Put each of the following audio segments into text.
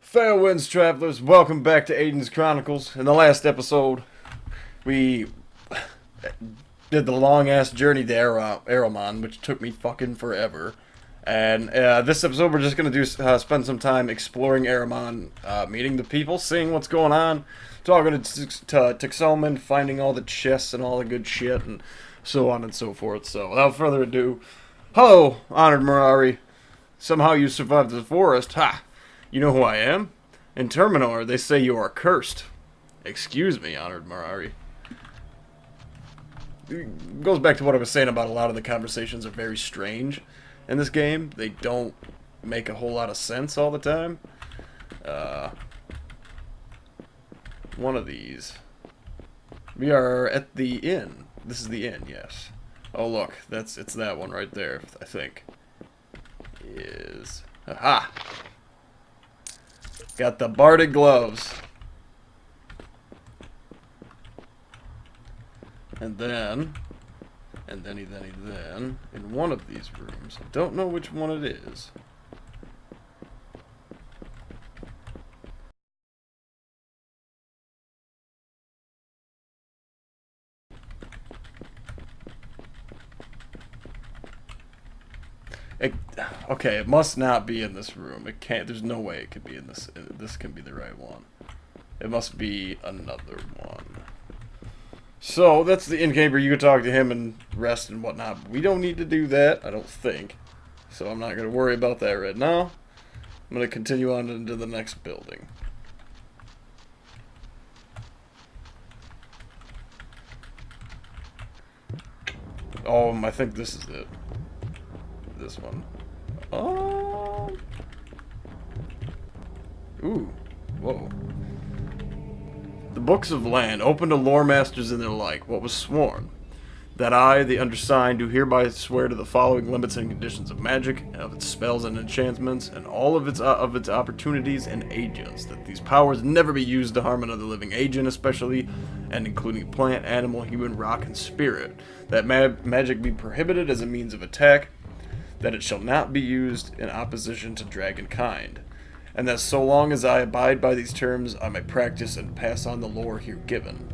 Fair winds, travelers. Welcome back to Aidyn Chronicles. In the last episode, we did the long-ass journey to Erromon, which took me fucking forever. And this episode, we're just going to spend some time exploring Erromon, meeting the people, seeing what's going on, talking to Tixelman, finding all the chests and all the good shit, and so on and so forth. So, without further ado, hello, honored MIRARI. Somehow you survived the forest. Ha! You know who I am? In Terminor, they say you are cursed. Excuse me, honored MIRARI. It goes back to what I was saying about a lot of the conversations are very strange in this game. They don't make a whole lot of sense all the time. One of these. We are at the inn. This is the inn, yes. Oh look, it's that one right there, I think. Aha! Got the bardic gloves. And then, in one of these rooms, I don't know which one it is. Okay, it must not be in this room. It can't. There's no way it could be in this. This can be the right one. It must be another one. So that's the innkeeper. You can talk to him and rest and whatnot. But we don't need to do that, I don't think. So I'm not going to worry about that right now. I'm going to continue on into the next building. Oh, I think this is it. This one. Oh. Ooh. Whoa. The books of land, open to lore masters and their like. What was sworn? That I, the undersigned, do hereby swear to the following limits and conditions of magic, of its spells and enchantments, and all of its opportunities and agents. That these powers never be used to harm another living agent, especially, and including plant, animal, human, rock, and spirit. That magic be prohibited as a means of attack. That it shall not be used in opposition to dragonkind, and that so long as I abide by these terms, I may practice and pass on the lore here given.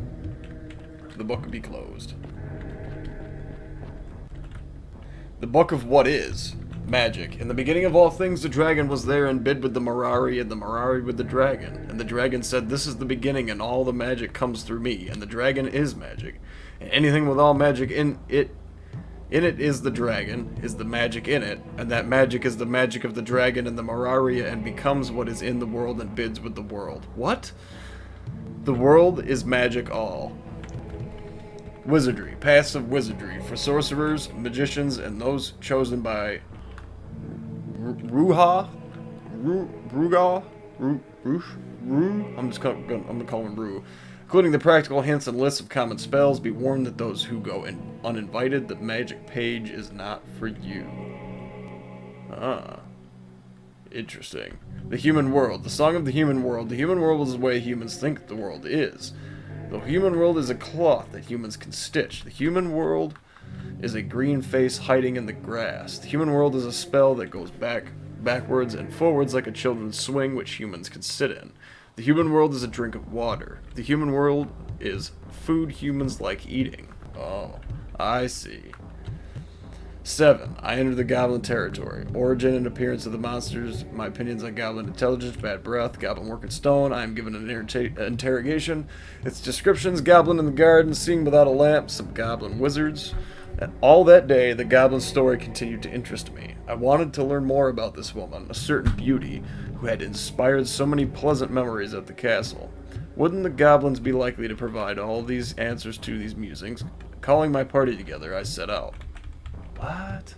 The book be closed. The book of what is magic. In the beginning of all things, the dragon was there and bid with the MIRARI, and the MIRARI with the dragon. And the dragon said, "This is the beginning, and all the magic comes through me." And the dragon is magic, and anything with all magic in it is the dragon, is the magic in it, and that magic is the magic of the dragon and the MIRARI, and becomes what is in the world and bids with the world. What? The world is magic all. Wizardry, paths of wizardry, for sorcerers, magicians, and those chosen by Ruha? Ruga? I'm gonna call him Ru. Including the practical hints and lists of common spells, be warned that those who go in uninvited, the magic page is not for you. Ah. Interesting. The human world. The song of the human world. The human world is the way humans think the world is. The human world is a cloth that humans can stitch. The human world is a green face hiding in the grass. The human world is a spell that goes backwards and forwards like a children's swing, which humans can sit in. The human world is a drink of water. The human world is food humans like eating. Oh, I see. 7. I enter the goblin territory. Origin and appearance of the monsters. My opinions on goblin intelligence, bad breath, goblin work in stone. I am given an interrogation. Its descriptions: goblin in the garden, seen without a lamp, some goblin wizards. And all that day, the goblin story continued to interest me. I wanted to learn more about this woman, a certain beauty, who had inspired so many pleasant memories at the castle. Wouldn't the goblins be likely to provide all these answers to these musings? Calling my party together, I set out. What?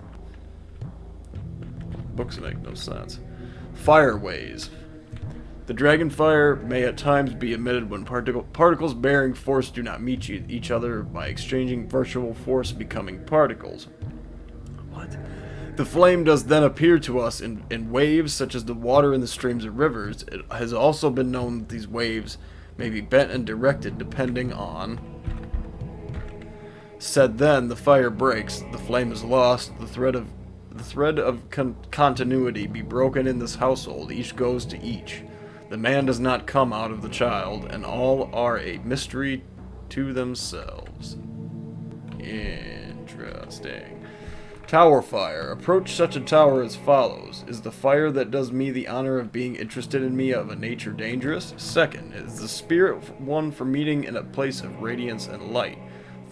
Books make no sense. Fireways. The dragon fire may at times be emitted when particles bearing force do not meet each other by exchanging virtual force, becoming particles. What? The flame does then appear to us in waves such as the water in the streams and rivers. It has also been known that these waves may be bent and directed depending on... Said then, the fire breaks, the flame is lost, the thread of continuity be broken in this household, each goes to each. The man does not come out of the child, and all are a mystery to themselves. Interesting. Tower fire. Approach such a tower as follows. Is the fire that does me the honor of being interested in me of a nature dangerous? Second, is the spirit one for meeting in a place of radiance and light?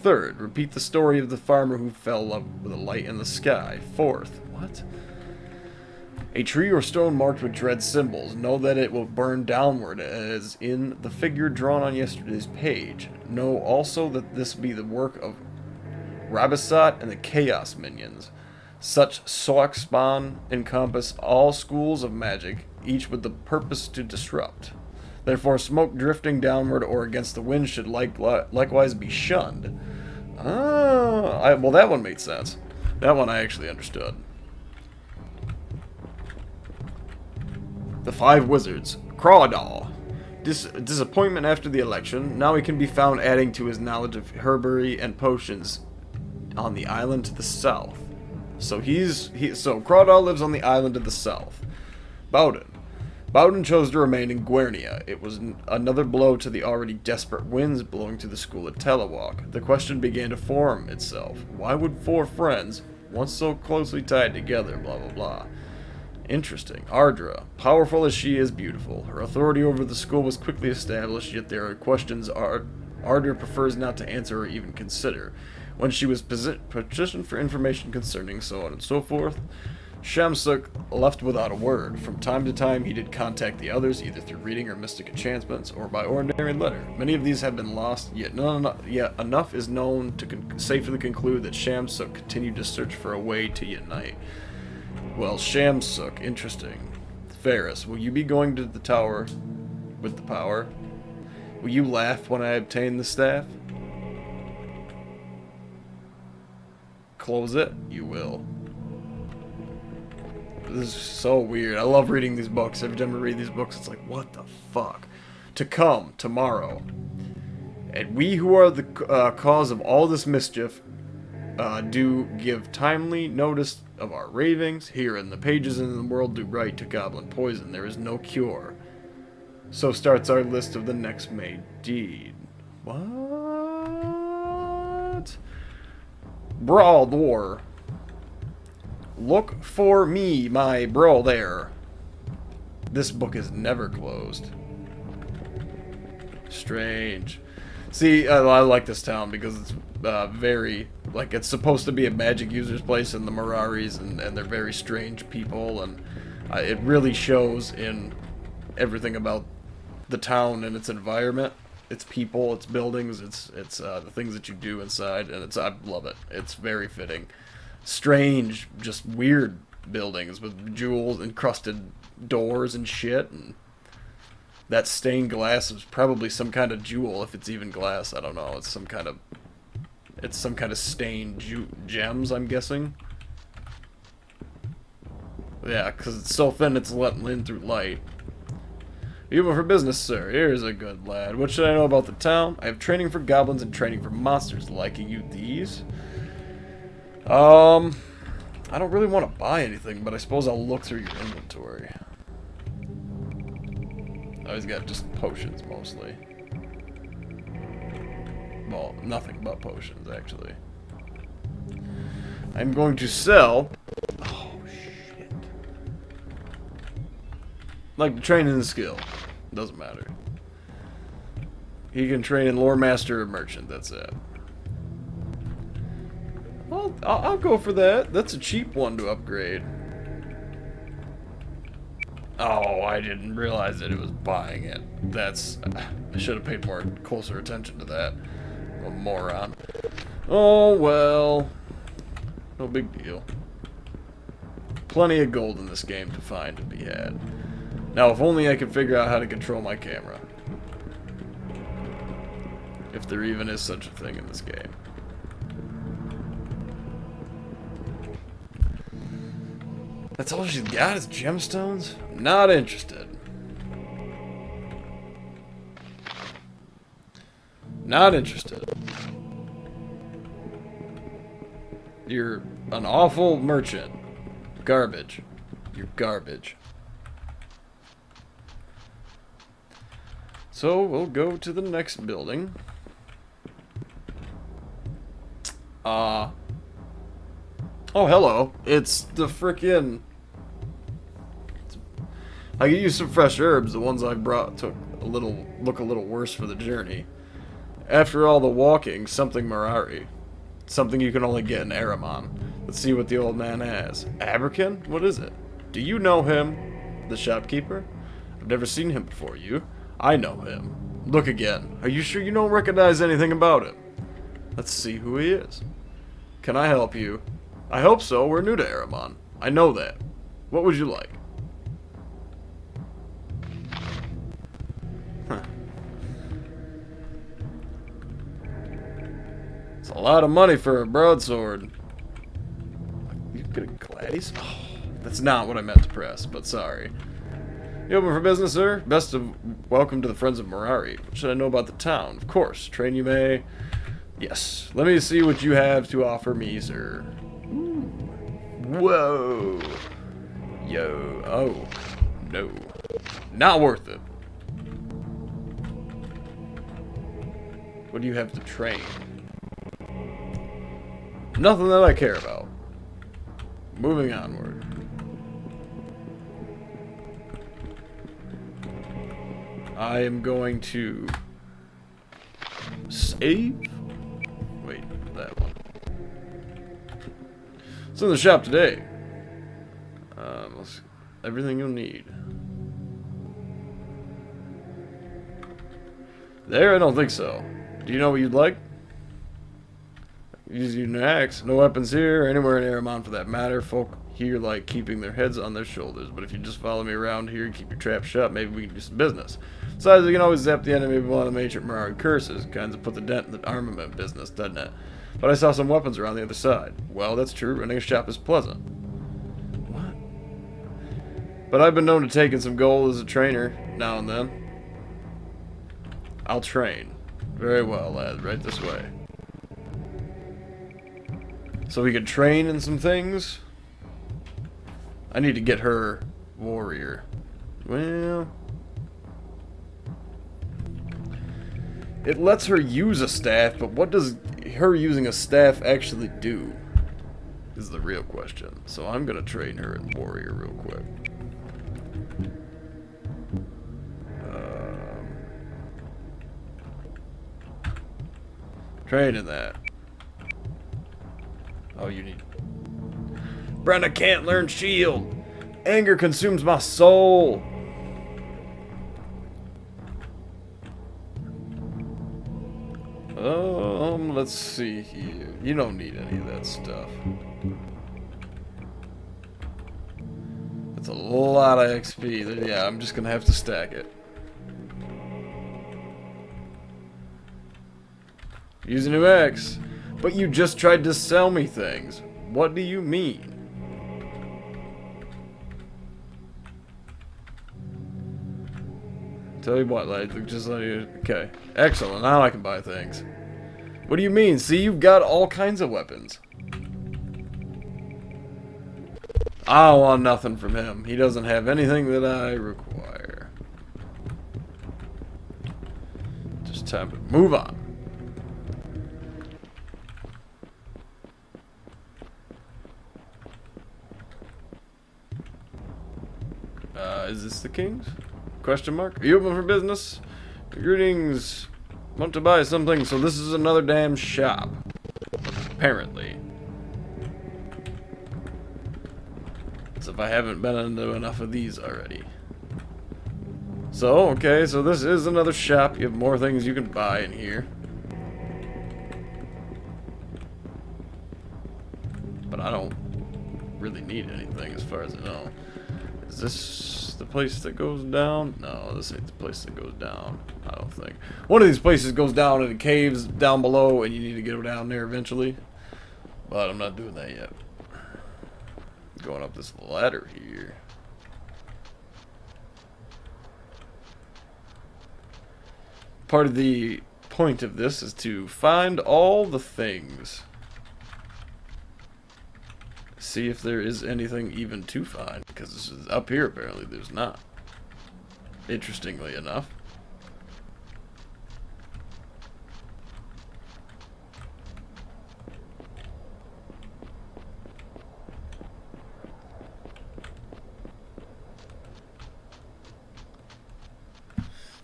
Third, repeat the story of the farmer who fell in love with a light in the sky. Fourth, what? A tree or stone marked with dread symbols. Know that it will burn downward, as in the figure drawn on yesterday's page. Know also that this be the work of Rabasat and the Chaos Minions. Such Soakspan encompass all schools of magic, each with the purpose to disrupt. Therefore, smoke drifting downward or against the wind should likewise be shunned. Well, that one made sense. That one I actually understood. The Five Wizards. Crawdall. Disappointment after the election. Now he can be found adding to his knowledge of herbery and potions on the island to the south. So so Crawdall lives on the island to the south. Bowden. Bowden chose to remain in Guernia. It was another blow to the already desperate winds blowing to the school at Telewalk. The question began to form itself. Why would four friends, once so closely tied together, blah blah blah. Interesting. Ardra. Powerful as she is beautiful. Her authority over the school was quickly established, yet there are questions Ardra prefers not to answer or even consider. When she was petitioned for information concerning so on and so forth, Shamsuk left without a word. From time to time he did contact the others, either through reading or mystic enchantments, or by ordinary letter. Many of these have been lost, yet enough is known to safely conclude that Shamsuk continued to search for a way to unite. Well, Shamsuk, interesting. Ferris, will you be going to the tower with the power? Will you laugh when I obtain the staff? Close it? You will. This is so weird. I love reading these books. Every time I read these books, it's like, what the fuck? To come, tomorrow. And we who are the cause of all this mischief do give timely notice of our ravings. Here in the pages in the world do write to goblin poison. There is no cure. So starts our list of the next made deed. What? Brawl war. Look for me, my bro there. This book is never closed. Strange. See, I like this town because it's very, like, it's supposed to be a magic user's place in the Miraris, and they're very strange people, and it really shows in everything about the town and its environment, its people, its buildings, it's the things that you do inside, and I love it. It's very fitting. Strange, just weird buildings with jewels, encrusted doors and shit, and that stained glass is probably some kind of jewel, if it's even glass. I don't know. It's some kind of stained gems, I'm guessing. Yeah, because it's so thin it's letting in through light. You for business, sir. Here's a good lad. What should I know about the town? I have training for goblins and training for monsters. Liking you these? I don't really want to buy anything, but I suppose I'll look through your inventory. Oh, he's got just potions, mostly. Well, nothing but potions, actually. I'm going to sell... Oh, shit. Like to train in the skill. Doesn't matter. He can train in Lore Master or Merchant, that's it. Well, I'll go for that. That's a cheap one to upgrade. Oh, I didn't realize that it was buying it. That's... I should have paid more closer attention to that. I'm a moron. Oh, well. No big deal. Plenty of gold in this game to find to be had. Now, if only I could figure out how to control my camera. If there even is such a thing in this game. That's all she's got is gemstones? Not interested. Not interested. You're an awful merchant. Garbage. You're garbage. So we'll go to the next building. Oh, hello. It's the frickin'... I could use some fresh herbs. The ones I brought look a little worse for the journey. After all the walking, something MIRARI. Something you can only get in Erromon. Let's see what the old man has. Abrakan? What is it? Do you know him? The shopkeeper? I've never seen him before. You? I know him. Look again. Are you sure you don't recognize anything about him? Let's see who he is. Can I help you? I hope so. We're new to Erromon. I know that. What would you like? Huh. It's a lot of money for a broadsword. You get a Gladys? Oh, that's not what I meant to press, but sorry. You open for business, sir? Best of welcome to the Friends of MIRARI. What should I know about the town? Of course. Train you may. Yes. Let me see what you have to offer me, sir. Ooh. Whoa. Yo. Oh. No. Not worth it. What do you have to train? Nothing that I care about. Moving onward. I am going to save. Wait, that one. It's in the shop today. Everything you'll need. There? I don't think so. Do you know what you'd like? Use your axe. No weapons here, or anywhere in Erromon for that matter. Folk here like keeping their heads on their shoulders. But if you just follow me around here and keep your trap shut, maybe we can do some business. Besides, you can always zap the enemy with one of the ancient MIRARI curses. Kinds of put the dent in the armament business, doesn't it? But I saw some weapons around the other side. Well, that's true. Running a shop is pleasant. What? But I've been known to take in some gold as a trainer now and then. I'll train. Very well, lad. Right this way. So we could train in some things. I need to get her warrior. Well, it lets her use a staff, but what does her using a staff actually do? Is the real question. So I'm gonna train her in warrior real quick. Train in that. Oh, you need... Brenda can't learn shield. Anger consumes my soul. Let's see here. You don't need any of that stuff. That's a lot of XP. Yeah, I'm just gonna have to stack it. Use a new axe. But you just tried to sell me things. What do you mean? Tell you what, like, just like, okay. Excellent, now I can buy things. What do you mean? See, you've got all kinds of weapons. I don't want nothing from him. He doesn't have anything that I require. Just time to move on. Is this the king's? Question mark? Are you open for business? Greetings. Want to buy something? So this is another damn shop. Apparently. As if I haven't been into enough of these already. So, okay, so this is another shop. You have more things you can buy in here. But I don't really need anything as far as I know. Is this the place that goes down? No, this ain't the place that goes down. I don't think. One of these places goes down in the caves down below, and you need to get down there eventually. But I'm not doing that yet. Going up this ladder here. Part of the point of this is to find all the things. See if there is anything even to find, because this is up here apparently there's not. Interestingly enough.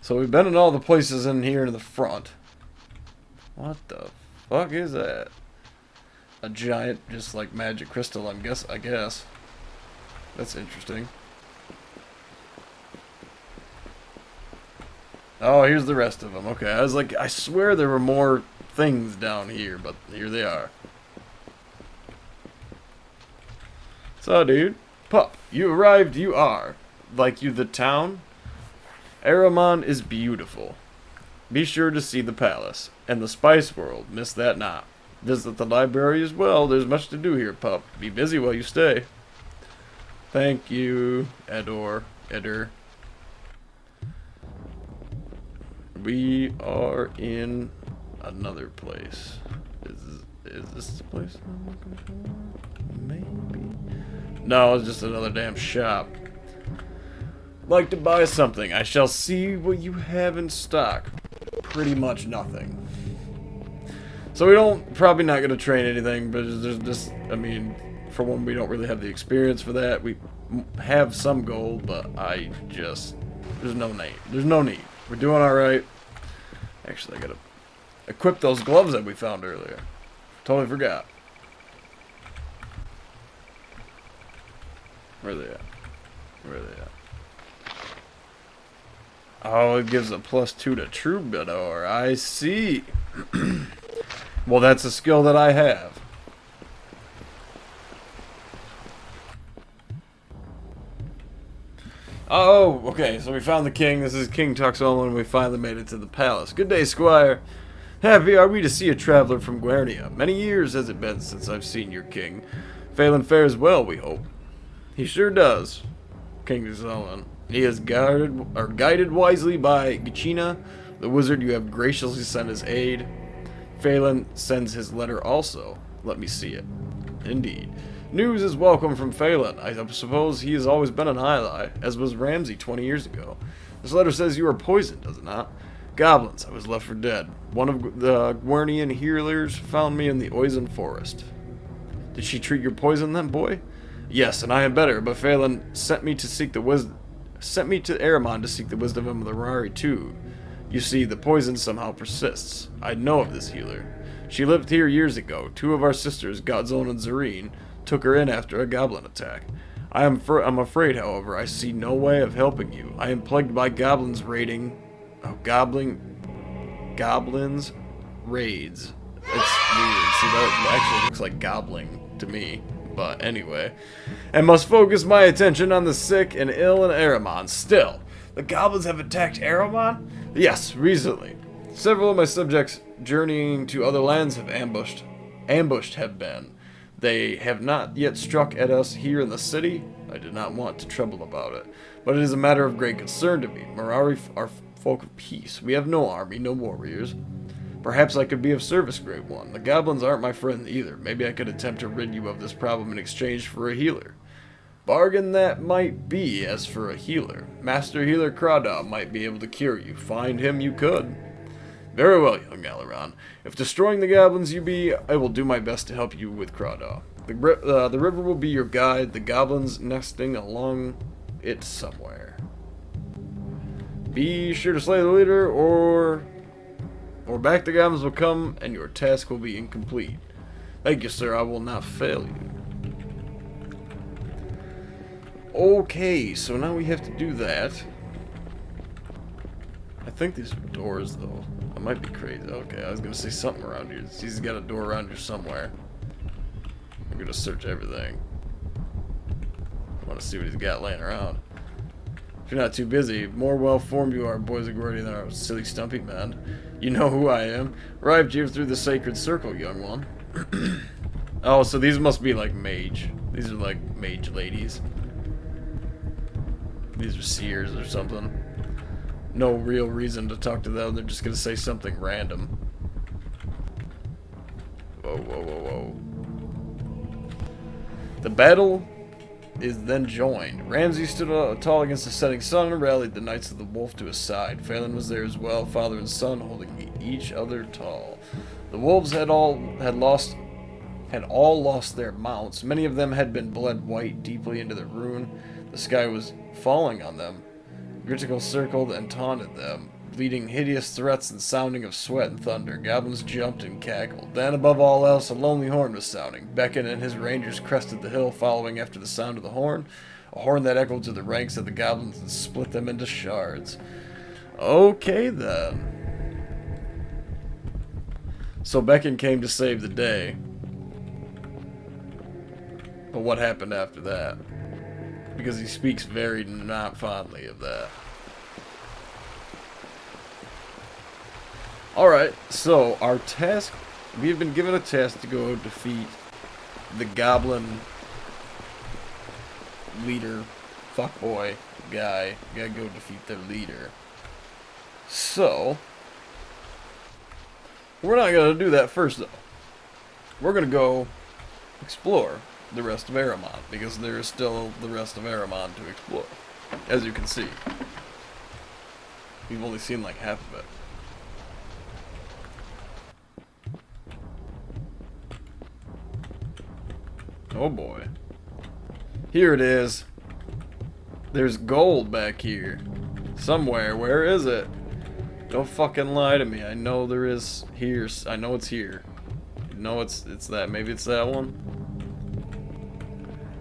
So we've been in all the places in here in the front. What the fuck is that? A giant, just like magic crystal, I guess. That's interesting. Oh, here's the rest of them. Okay, I was like, I swear there were more things down here, but here they are. So, dude, pup, you arrived, you are. Like you, the town? Erromon is beautiful. Be sure to see the palace. And the spice world, miss that not. Visit the library as well, there's much to do here, pup. Be busy while you stay. Thank you, Eder. We are in another place. Is this the place I'm looking for? Maybe. No, it's just another damn shop. Like to buy something. I shall see what you have in stock. Pretty much nothing. So we don't, probably not going to train anything, but there's just, I mean, for one, we don't really have the experience for that. We have some gold, but there's no need. There's no need. We're doing alright. Actually, I gotta equip those gloves that we found earlier. Totally forgot. Where are they at? Where are they at? Oh, it gives a +2 to Troubadour. I see. Well, that's a skill that I have. Oh, okay, so we found the king. This is King Tuxolan, and we finally made it to the palace. Good day, squire. Happy are we to see a traveler from Guernia. Many years has it been since I've seen your king. Phelan fares well, we hope. He sure does, King Tuxolan. He is guided wisely by Gachina, the wizard you have graciously sent his aid. Phelan sends his letter also. Let me see it. Indeed. News is welcome from Phelan. I suppose he has always been an ally, as was Ramsay 20 years ago. This letter says you are poisoned, does it not? Goblins, I was left for dead. One of the Guernian healers found me in the Oizen forest. Did she treat your poison then, boy? Yes, and I am better, but Phelan sent me to Erromon to seek the wisdom of the MIRARI too. You see, the poison somehow persists. I know of this healer. She lived here years ago. Two of our sisters, Godzone and Zareen, took her in after a goblin attack. I'm afraid, however, I see no way of helping you. I am plagued by goblins raiding... Oh, goblins raids. It's weird. See, that actually looks like gobbling to me. But anyway. And must focus my attention on the sick and ill in Erromon. Still, the goblins have attacked Erromon? Yes, recently. Several of my subjects journeying to other lands have ambushed have been. They have not yet struck at us here in the city. I did not want to trouble about it, but it is a matter of great concern to me. MIRARI are folk of peace. We have no army, no warriors. Perhaps I could be of service, Great One. The goblins aren't my friend either. Maybe I could attempt to rid you of this problem in exchange for a healer. Bargain that might be. As for a healer, Master Healer Crawdaw might be able to cure you. Find him you could. Very well, young Alaran. If destroying the goblins you be, I will do my best to help you with Crawdaw. The river will be your guide, the goblins nesting along it somewhere. Be sure to slay the leader, or back the goblins will come, and your task will be incomplete. Thank you, sir. I will not fail you. Okay, so now we have to do that. I think these are doors, though. I might be crazy. Okay, I was gonna say something around here. He's got a door around here somewhere. I'm gonna search everything. I want to see what he's got laying around. If you're not too busy, more well-formed you are, boys of Gordy, than our silly stumpy man. You know who I am. Arrived here through the sacred circle, young one. Oh, so these must be like mage. These are like mage ladies. These are seers or something. No real reason to talk to them. They're just gonna say something random. Whoa, whoa, whoa, whoa. The battle is then joined. Ramsay stood tall against the setting sun and rallied the Knights of the Wolf to his side. Phelan was there as well, father and son holding each other tall. The wolves had all lost their mounts. Many of them had been bled white deeply into the ruin. The sky was falling on them. Gritical circled and taunted them, bleating hideous threats and sounding of sweat and thunder. Goblins jumped and cackled. Then, above all else, a lonely horn was sounding. Beckon and his rangers crested the hill, following after the sound of the horn, a horn that echoed to the ranks of the goblins and split them into shards. Okay, then. So Beckon came to save the day. But what happened after that? Because he speaks very not fondly of that. Alright, so our task, we have been given a task to go defeat the goblin leader, fuckboy guy. We gotta go defeat their leader. So, we're not gonna do that first though. We're gonna go explore the rest of Erromon, because there is still the rest of Erromon to explore. As you can see. We've only seen like half of it. Oh boy. Here it is. There's gold back here. Somewhere. Where is it? Don't fucking lie to me. I know there is here. I know it's here. No, it's that. Maybe it's that one.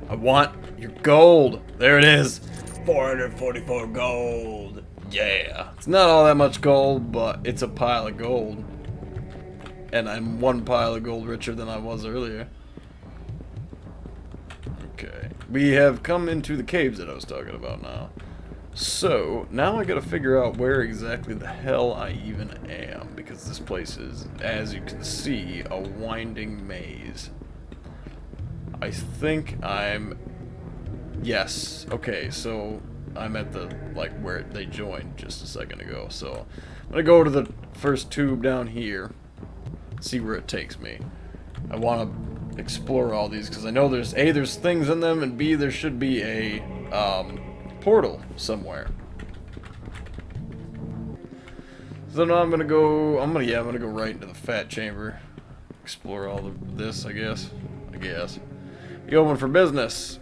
I want your gold. There it is. 444 gold. Yeah. It's not all that much gold, but it's a pile of gold. And I'm one pile of gold richer than I was earlier. Okay. We have come into the caves that I was talking about now. So, now I gotta figure out where exactly the hell I even am. Because this place is, as you can see, a winding maze. I think I'm... Yes. Okay, so I'm at the, like, where they joined just a second ago. So, I'm gonna go to the first tube down here. See where it takes me. I want to explore all these because I know there's A, there's things in them, and B, there should be a portal somewhere. So now I'm gonna go right into the fat chamber. Explore all of this, I guess. Be open for business.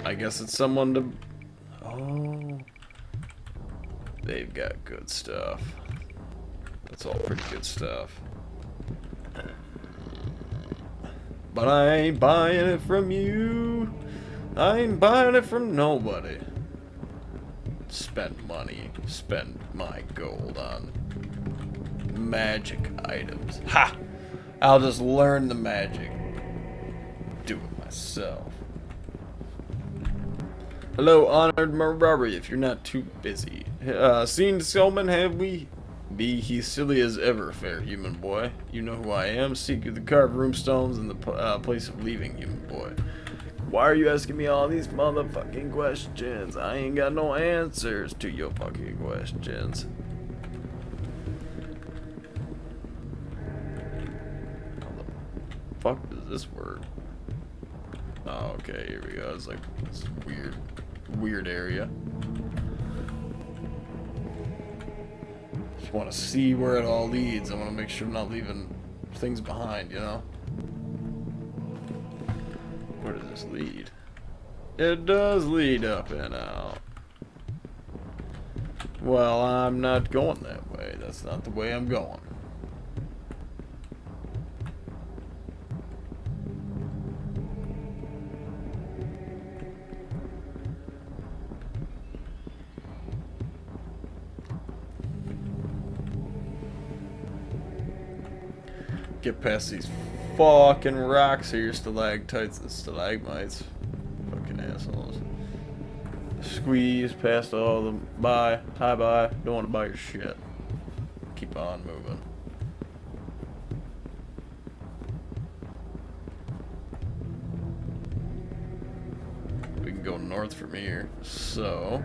I guess it's someone to... Oh. They've got good stuff. That's all pretty good stuff. But I ain't buying it from you. I ain't buying it from nobody. Spend money. Spend my gold on magic items. Ha! I'll just learn the magic. Do it myself. Hello, honored MIRARI, if you're not too busy. Seen Selman, have we? Be he silly as ever, fair human boy. You know who I am. Seek the carved runestones in the place of leaving, human boy. Why are you asking me all these motherfucking questions? I ain't got no answers to your fucking questions. How the fuck does this work? Oh, okay, here we go. It's like this weird area. Just want to see where it all leads. I want to make sure I'm not leaving things behind, you know? Where does this lead? It does lead up and out. Well, I'm not going that way. That's not the way I'm going. Get past these fucking rocks here, stalactites and stalagmites. Fucking assholes. Squeeze past all of them. Bye. Hi, bye. Don't want to buy your shit. Keep on moving. We can go north from here. So,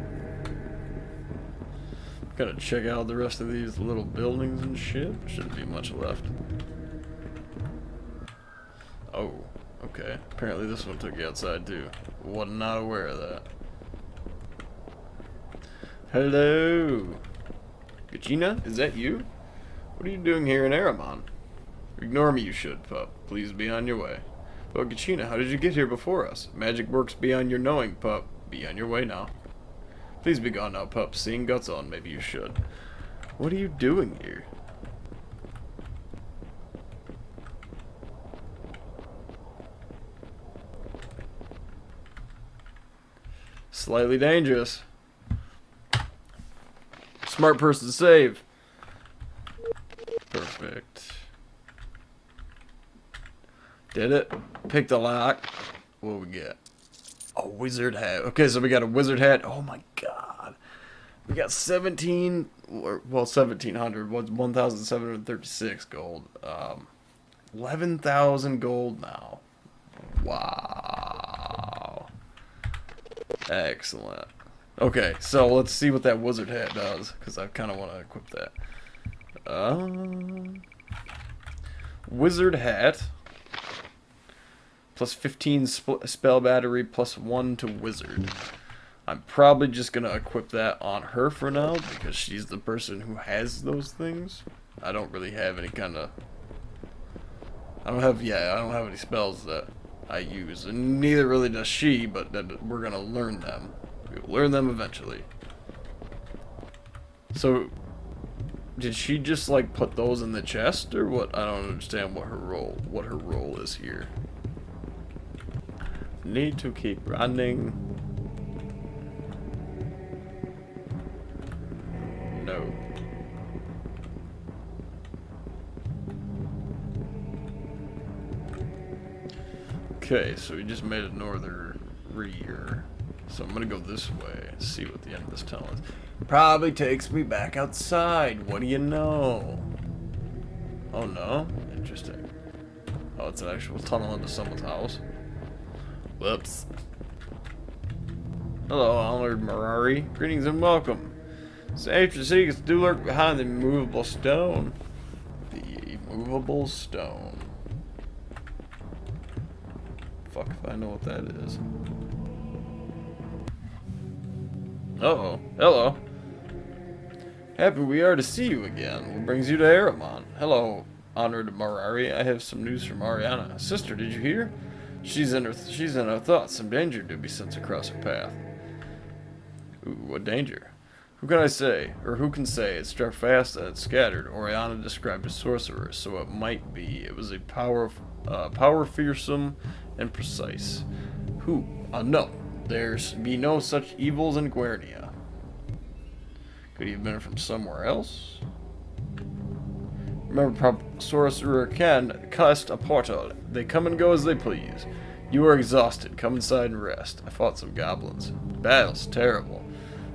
gotta check out the rest of these little buildings and shit. Shouldn't be much left. Oh, okay. Apparently this one took you outside too. Was not aware of that. Hello. Gachina, is that you? What are you doing here in Erromon? Ignore me, you should, pup. Please be on your way. But Gachina, how did you get here before us? Magic works beyond your knowing, pup. Be on your way now. Please be gone now, pup. Seeing guts on, maybe you should. What are you doing here? Slightly dangerous. Smart person to save. Perfect. Did it. Pick the lock. What do we get? A wizard hat. Okay, so we got a wizard hat. Oh my god. We got 1700. 1,736 gold. 11,000 gold now. Wow. Excellent. Okay, so let's see what that wizard hat does, because I kind of want to equip that. Wizard hat. Plus 15 spell battery, plus 1 to wizard. I'm probably just going to equip that on her for now, because she's the person who has those things. I don't really have any kind of... I don't have any spells that I use. And neither really does she, but we're going to learn them. We'll learn them eventually. So, did she just like put those in the chest, or what? I don't understand what her role is here. Need to keep running. No. Okay, so we just made a northern rear. So I'm gonna go this way and see what the end of this tunnel is. Probably takes me back outside. What do you know? Oh no? Interesting. Oh, it's an actual tunnel into someone's house. Whoops. Hello, honored MIRARI. Greetings and welcome. H20 Seekers do lurk behind the immovable stone. The immovable stone. Fuck if I know what that is. Uh-oh. Hello. Happy we are to see you again. What brings you to Erromon? Hello, honored MIRARI. I have some news from Ariana. Sister, did you hear? She's in her thoughts. Some danger to be sent across her path. Ooh, what danger? Who can I say? Or who can say? It struck fast and it scattered. Oriana described a sorcerer, so it might be. It was a power fearsome and precise. Who? No. There's be no such evils in Guernia. Could he have been from somewhere else? Remember, sorcerer can cast a portal. They come and go as they please. You are exhausted. Come inside and rest. I fought some goblins. Battle's terrible.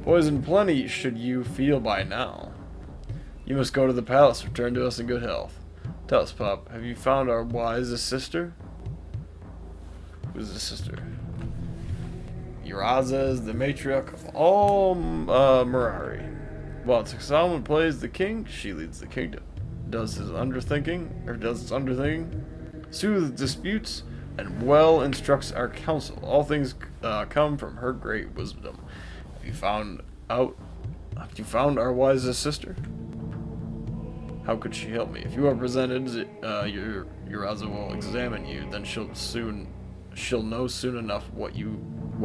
Poison plenty should you feel by now. You must go to the palace. Return to us in good health. Tell us, Pop, have you found our wisest sister? Who's the sister? Uraza is the matriarch of all MIRARI. While Solomon plays the king, she leads the kingdom. Does its underthinking, soothe disputes, and well instructs our council. All things come from her great wisdom. Have you found our wisest sister? How could she help me? If you are presented, Uraza will examine you. Then she'll know soon enough what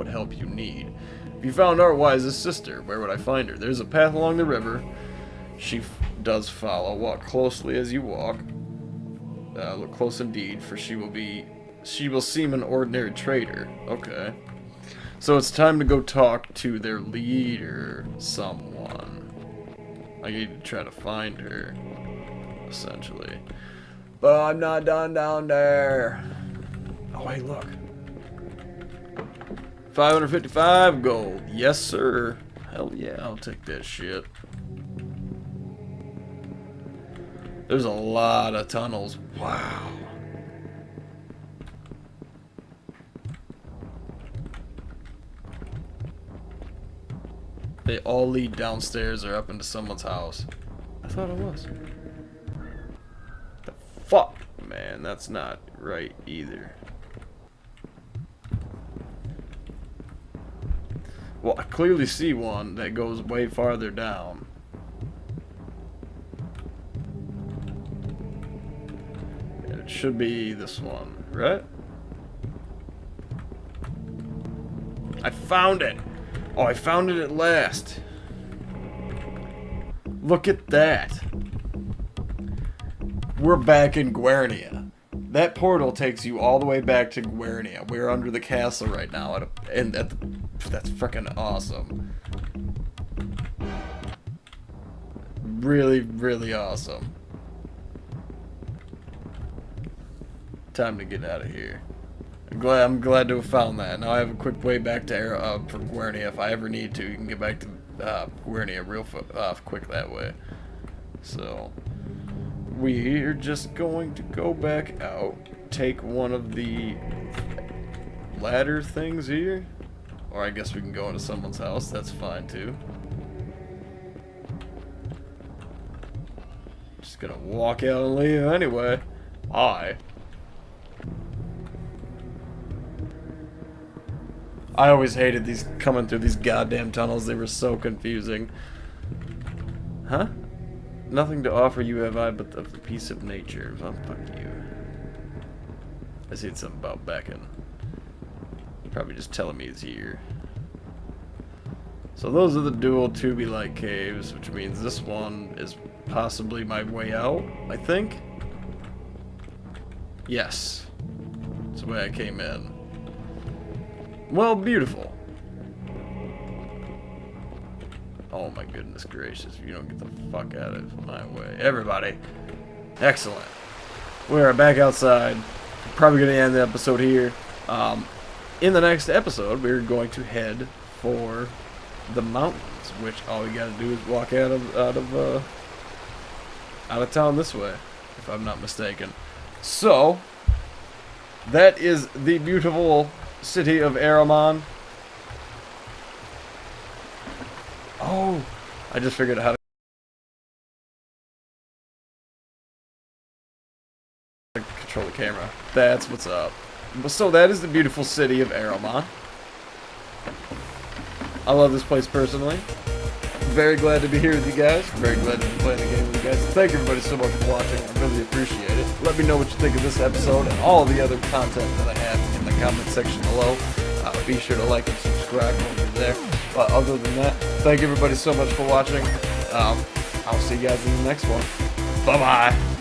help you need. If you found our wisest sister, where would I find her? There's a path along the river. She does follow. Walk closely as you walk. Look close indeed, for she will seem an ordinary trader. Okay. So it's time to go talk to their leader, someone. I need to try to find her, essentially. But I'm not done down there. Oh, hey, look. 555 gold. Yes, sir. Hell yeah, I'll take that shit. There's a lot of tunnels. Wow. They all lead downstairs or up into someone's house. I thought it was. The fuck? Man, that's not right either. Well, I clearly see one that goes way farther down. And it should be this one, right? I found it! Oh, I found it at last. Look at that. We're back in Guernia. That portal takes you all the way back to Guernia. We're under the castle right now, that's freaking awesome. Really, really awesome. Time to get out of here. I'm glad to have found that. Now I have a quick way back to from Guernia. If I ever need to, you can get back to Guernia real quick that way. So we're just going to go back out, take one of the ladder things here, or I guess we can go into someone's house. That's fine too. Just gonna walk out and leave anyway. Bye. I always hated these coming through these goddamn tunnels. They were so confusing. Huh? Nothing to offer you have I but of the peace of nature. Well, fuck you. I said something about backing. Probably just telling me he's here. So those are the dual tubby-like caves, which means this one is possibly my way out, I think? Yes. That's the way I came in. Well, beautiful. Oh my goodness gracious, if you don't get the fuck out of my way. Everybody. Excellent. We are back outside. Probably going to end the episode here. In the next episode, we're going to head for the mountains, which all we got to do is walk out of town this way, if I'm not mistaken. So, that is the beautiful city of Erromon. Oh, I just figured out how to control the camera. That's what's up. So that is the beautiful city of Erromon. I love this place personally. Very glad to be here with you guys. Very glad to be playing the game with you guys. Thank everybody so much for watching. I really appreciate it. Let me know what you think of this episode and all of the other content that I have in the comment section below. Be sure to like and subscribe over there. But other than that, thank everybody so much for watching. I'll see you guys in the next one. Bye-bye.